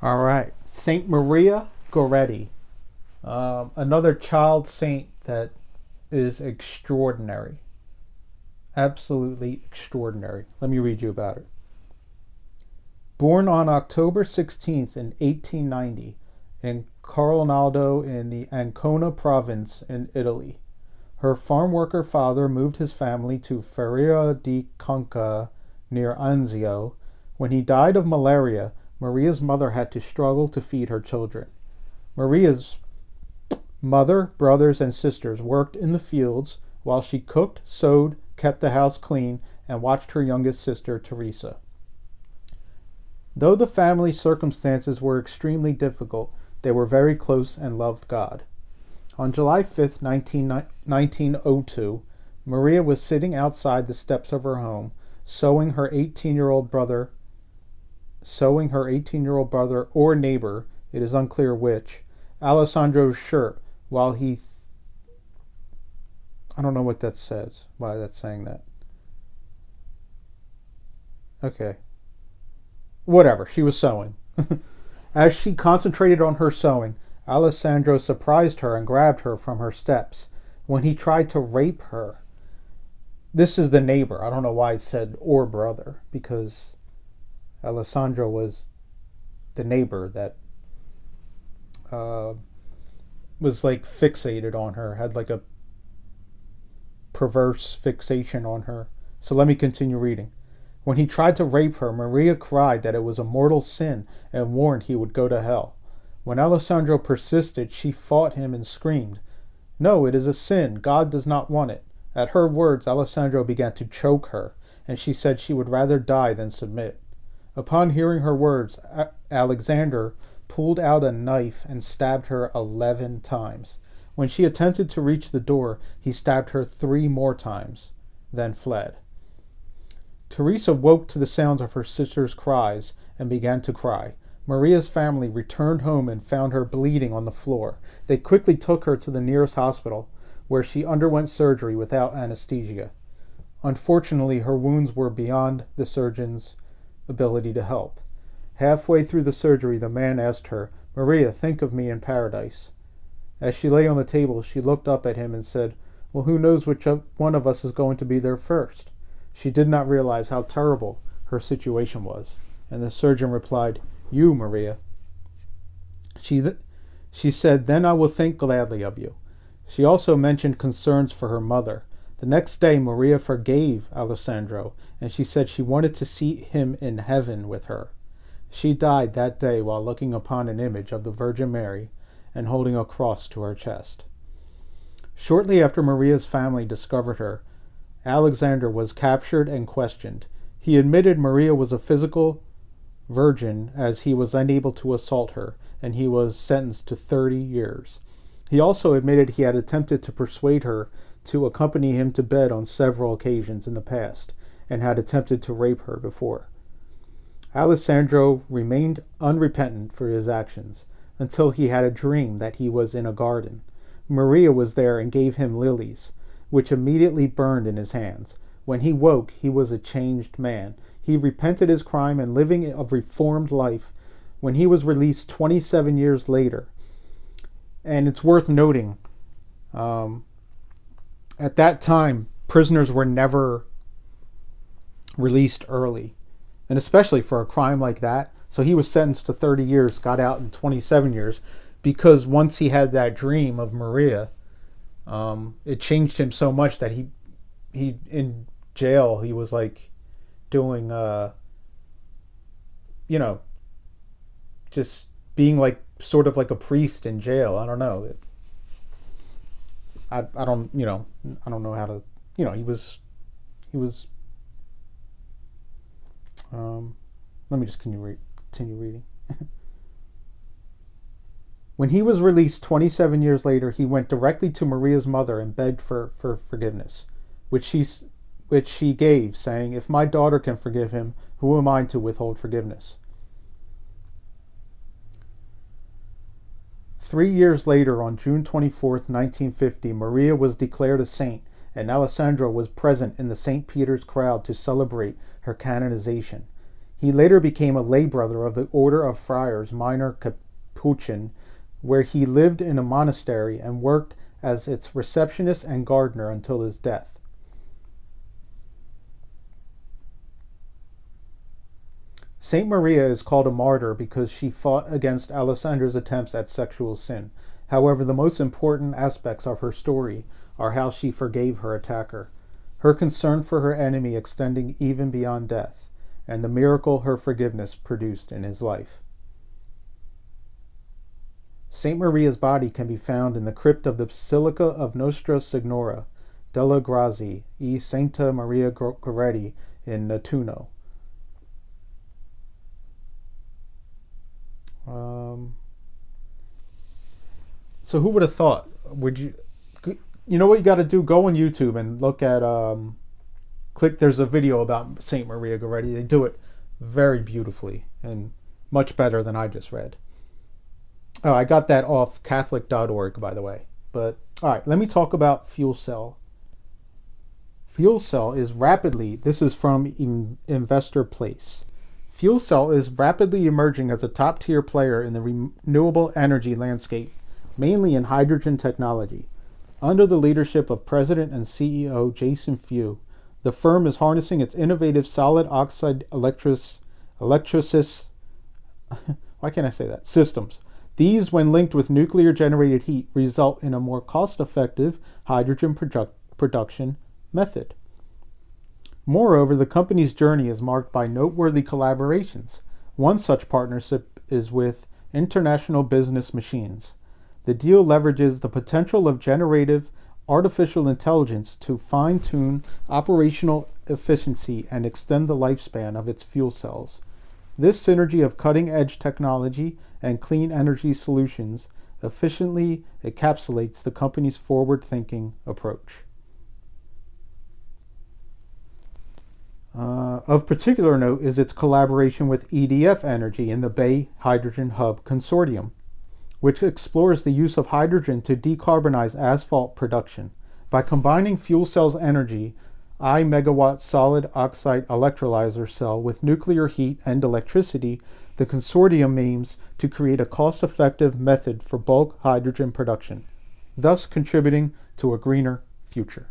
All right, St Maria Goretti, another child saint that is extraordinary, absolutely extraordinary. Let me read you about it. Born on October 16th in 1890 in Coronaldo in the Ancona province in Italy. Her farm worker father moved his family to Ferreira di Conca near Anzio. When he died of malaria, Maria's mother had to struggle to feed her children. Maria's mother, brothers, and sisters worked in the fields while she cooked, sewed, kept the house clean, and watched her youngest sister, Teresa. Though the family circumstances were extremely difficult, they were very close and loved God. On July 5th, 1902, Maria was sitting outside the steps of her home, sewing her 18-year-old brother or neighbor, it is unclear which, Alessandro's shirt while I don't know what that says, why that's saying that. Okay. Whatever, she was sewing. As she concentrated on her sewing, Alessandro surprised her and grabbed her from her steps. When he tried to rape her, this is the neighbor. I don't know why it said or brother, because Alessandro was the neighbor that was like fixated on her, had like a perverse fixation on her. So let me continue reading. When he tried to rape her, Maria cried that it was a mortal sin and warned he would go to hell. When Alessandro persisted, she fought him and screamed, "No, it is a sin. God does not want it." At her words, Alessandro began to choke her, and she said she would rather die than submit. Upon hearing her words, Alexander pulled out a knife and stabbed her 11 times. When she attempted to reach the door, he stabbed her 3 more times, then fled. Teresa woke to the sounds of her sister's cries and began to cry. Maria's family returned home and found her bleeding on the floor. They quickly took her to the nearest hospital, where she underwent surgery without anesthesia. Unfortunately, her wounds were beyond the surgeon's ability to help. Halfway through the surgery, the man asked her, "Maria, think of me in paradise." As she lay on the table, she looked up at him and said, "Well, who knows which one of us is going to be there first?" She did not realize how terrible her situation was, and the surgeon replied, "You, Maria." She said, "Then I will think gladly of you." She also mentioned concerns for her mother. The next day, Maria forgave Alessandro, and she said she wanted to see him in heaven with her. She died that day while looking upon an image of the Virgin Mary and holding a cross to her chest. Shortly after Maria's family discovered her, Alexander was captured and questioned. He admitted Maria was a physical virgin as he was unable to assault her, and he was sentenced to 30 years. He also admitted he had attempted to persuade her to accompany him to bed on several occasions in the past, and had attempted to rape her before. Alessandro remained unrepentant for his actions until he had a dream that he was in a garden. Maria was there and gave him lilies, which immediately burned in his hands. When he woke, he was a changed man. He repented his crime and living a reformed life when he was released 27 years later. And it's worth noting, at that time, prisoners were never released early, and especially for a crime like that. So he was sentenced to 30 years, got out in 27 years, because once he had that dream of Maria, it changed him so much that he in jail, he was like doing, just being like sort of like a priest in jail. I don't know. I don't, I don't know how to, he was, let me just continue reading. When he was released 27 years later, he went directly to Maria's mother and begged for forgiveness, which she gave, saying, "If my daughter can forgive him, who am I to withhold forgiveness?" 3 years later, on June 24th, 1950, Maria was declared a saint, and Alessandro was present in the St. Peter's crowd to celebrate her canonization. He later became a lay brother of the Order of Friars Minor Capuchin, where he lived in a monastery and worked as its receptionist and gardener until his death. St. Maria is called a martyr because she fought against Alessandra's attempts at sexual sin. However, the most important aspects of her story are how she forgave her attacker, her concern for her enemy extending even beyond death, and the miracle her forgiveness produced in his life. St. Maria's body can be found in the crypt of the Basilica of Nostra Signora della Grazie e Santa Maria Goretti in Nettuno. So who would have thought? You know what you got to do? Go on YouTube and look at, there's a video about St. Maria Goretti. They do it very beautifully and much better than I just read. Oh, I got that off Catholic.org, by the way. But, all right, let me talk about FuelCell. FuelCell is this is from Investor Place. FuelCell is rapidly emerging as a top-tier player in the renewable energy landscape, mainly in hydrogen technology. Under the leadership of President and CEO Jason Few, the firm is harnessing its innovative solid oxide electrolysis systems. These, when linked with nuclear-generated heat, result in a more cost-effective hydrogen production method. Moreover, the company's journey is marked by noteworthy collaborations. One such partnership is with International Business Machines. The deal leverages the potential of generative artificial intelligence to fine-tune operational efficiency and extend the lifespan of its fuel cells. This synergy of cutting-edge technology and clean energy solutions efficiently encapsulates the company's forward-thinking approach. Of particular note is its collaboration with EDF Energy in the Bay Hydrogen Hub Consortium, which explores the use of hydrogen to decarbonize asphalt production. By combining FuelCell's energy, I-megawatt solid oxide electrolyzer cell with nuclear heat and electricity, the consortium aims to create a cost-effective method for bulk hydrogen production, thus contributing to a greener future.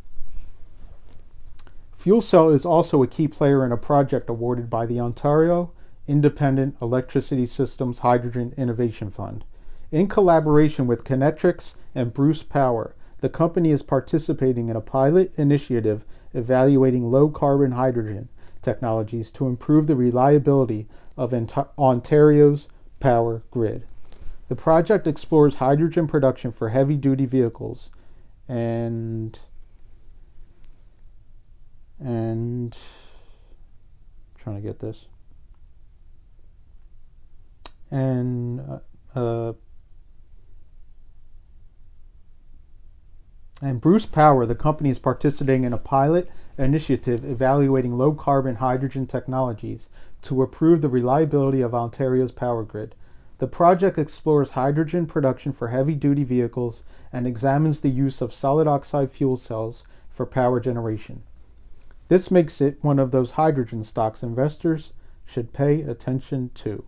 FuelCell is also a key player in a project awarded by the Ontario Independent Electricity Systems Hydrogen Innovation Fund. In collaboration with Kinetrix and Bruce Power, the company is participating in a pilot initiative evaluating low-carbon hydrogen technologies to improve the reliability of Ontario's power grid. The project explores hydrogen production for heavy-duty vehicles and trying to get this. And Bruce Power, the company, is participating in a pilot initiative evaluating low-carbon hydrogen technologies to improve the reliability of Ontario's power grid. The project explores hydrogen production for heavy-duty vehicles and examines the use of solid oxide fuel cells for power generation. This makes it one of those hydrogen stocks investors should pay attention to.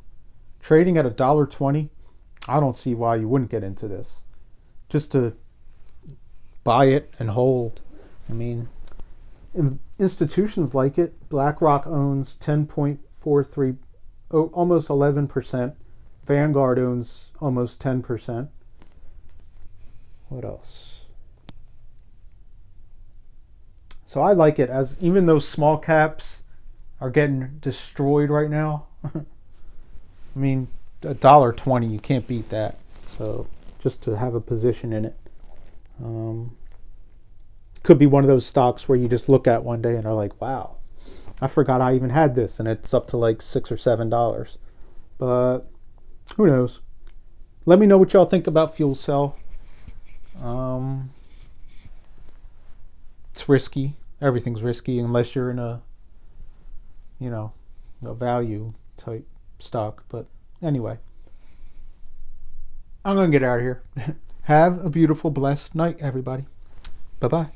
Trading at $1.20, I don't see why you wouldn't get into this. Just to buy it and hold. I mean, institutions like it. BlackRock owns 10.43, almost 11%. Vanguard owns almost 10%. What else? So I like it, as even those small caps are getting destroyed right now. I mean, $1.20, you can't beat that. So just to have a position in it. Could be one of those stocks where you just look at one day and are like, wow, I forgot I even had this, and it's up to like $6 or $7. But who knows? Let me know what y'all think about FuelCell. It's risky. Everything's risky unless you're in a value type stock. But anyway, I'm going to get out of here. Have a beautiful, blessed night, everybody. Bye-bye.